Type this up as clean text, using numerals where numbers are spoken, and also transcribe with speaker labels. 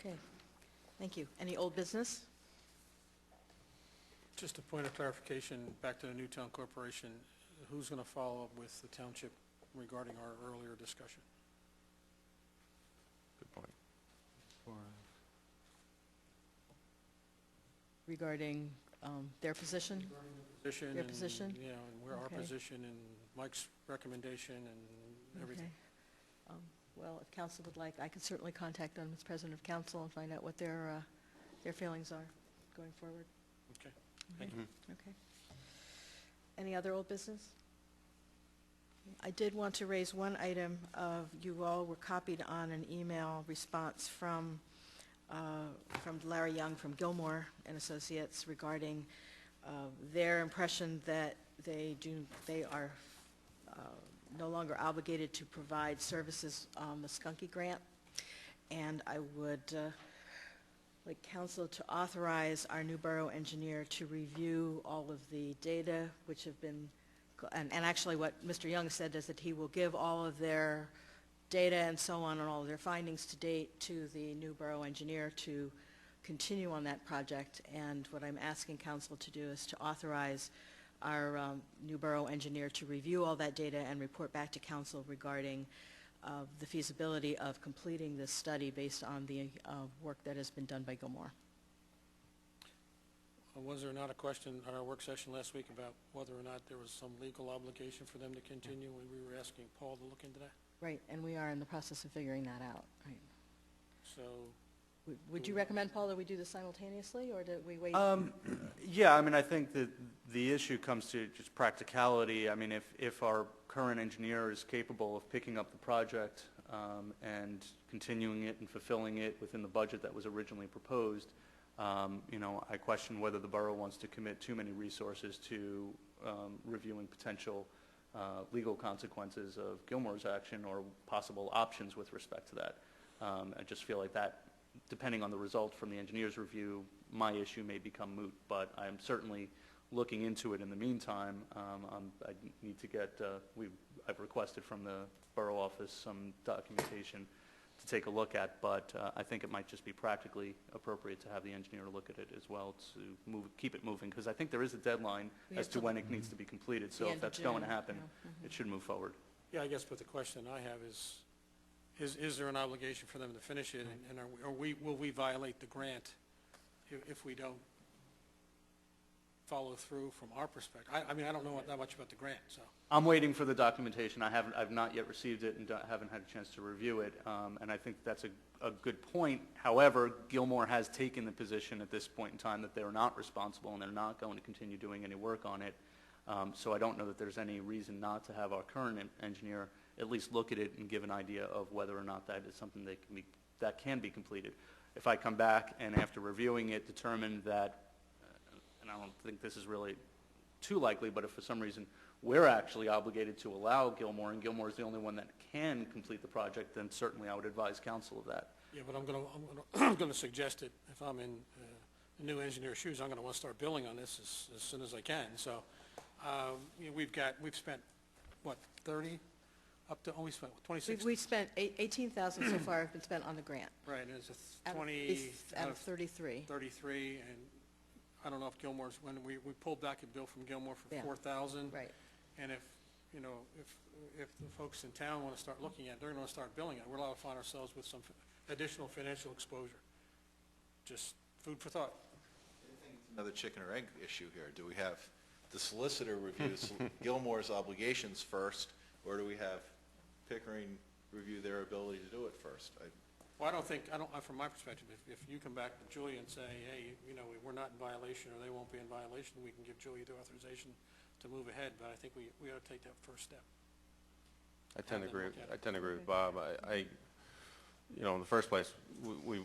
Speaker 1: Okay, thank you. Any old business?
Speaker 2: Just a point of clarification, back to the Newtown Corporation, who's going to follow up with the township regarding our earlier discussion?
Speaker 3: Good point.
Speaker 1: Regarding their position?
Speaker 2: Position
Speaker 1: Their
Speaker 2: and,
Speaker 1: position?
Speaker 2: Yeah, and where our
Speaker 1: Okay.
Speaker 2: position and Mike's recommendation and everything.
Speaker 1: Okay. Well, if council would like, I can certainly contact them as president of council and find out what their feelings are going forward.
Speaker 2: Okay, thank you.
Speaker 1: Okay. Any other old business? I did want to raise one item. You all were copied on an email response from Larry Young from Gilmore and Associates regarding their impression that they are no longer obligated to provide services on the Skunky grant. And I would like council to authorize our new borough engineer to review all of the data which have been, and actually what Mr. Young said is that he will give all of their data and so on and all of their findings to date to the new borough engineer to continue on that project. And what I'm asking council to do is to authorize our new borough engineer to review all that data and report back to council regarding the feasibility of completing this study based on the work that has been done by Gilmore.
Speaker 2: Was there not a question at our work session last week about whether or not there was some legal obligation for them to continue? We were asking Paul to look into that.
Speaker 1: Right, and we are in the process of figuring that out. Right.
Speaker 2: So,
Speaker 1: Would you recommend, Paul, that we do this simultaneously, or did we wait?
Speaker 3: Yeah, I mean, I think that the issue comes to just practicality. I mean, if our current engineer is capable of picking up the project and continuing it and fulfilling it within the budget that was originally proposed, you know, I question whether the borough wants to commit too many resources to reviewing potential legal consequences of Gilmore's action or possible options with respect to that. I just feel like that, depending on the result from the engineer's review, my issue may become moot, but I'm certainly looking into it in the meantime. I need to get, I've requested from the borough office some documentation to take a look at, but I think it might just be practically appropriate to have the engineer look at it as well to keep it moving, because I think there is a deadline as to when it needs to be completed, so if that's going to happen, it should move forward.
Speaker 2: yeah, I guess, but the question I have is there an obligation for them to finish it, and will we violate the grant if we don't follow through from our perspective? I mean, I don't know that much about the grant, so.
Speaker 3: I'm waiting for the documentation. I've not yet received it and haven't had a chance to review it, and I think that's a good point. However, Gilmore has taken the position at this point in time that they're not responsible and they're not going to continue doing any work on it. So I don't know that there's any reason not to have our current engineer at least look at it and give an idea of whether or not that is something that can be completed. If I come back and after reviewing it determine that, and I don't think this is really too likely, but if for some reason we're actually obligated to allow Gilmore, and Gilmore is the only one that can complete the project, then certainly I would advise council of that.
Speaker 2: Yeah, but I'm going to suggest that if I'm in the new engineer's shoes, I'm going to want to start billing on this as soon as I can. So you know, we've spent what, 30 up to we spent 26.
Speaker 1: We've spent 18,000 so far have been spent on the grant.
Speaker 2: Right, and it's a 20
Speaker 1: out of 33.
Speaker 2: 33, and I don't know if Gilmore's, when we pulled back a bill from Gilmore for 4,000.
Speaker 1: Right.
Speaker 2: And if, you know, if the folks in town want to start looking at it, they're going to start billing it. We're allowed to find ourselves with some additional financial exposure. Just food for thought.
Speaker 4: Another chicken or egg issue here. Do we have the solicitor review Gilmore's obligations first, or do we have Pickering review their ability to do it first?
Speaker 2: Well, from my perspective, if you come back to Julia and say, hey, you know, we're not in violation or they won't be in violation, we can give Julia the authorization to move ahead, but I think we ought to take that first step.
Speaker 3: I tend to agree with Bob. You know, in the first place, we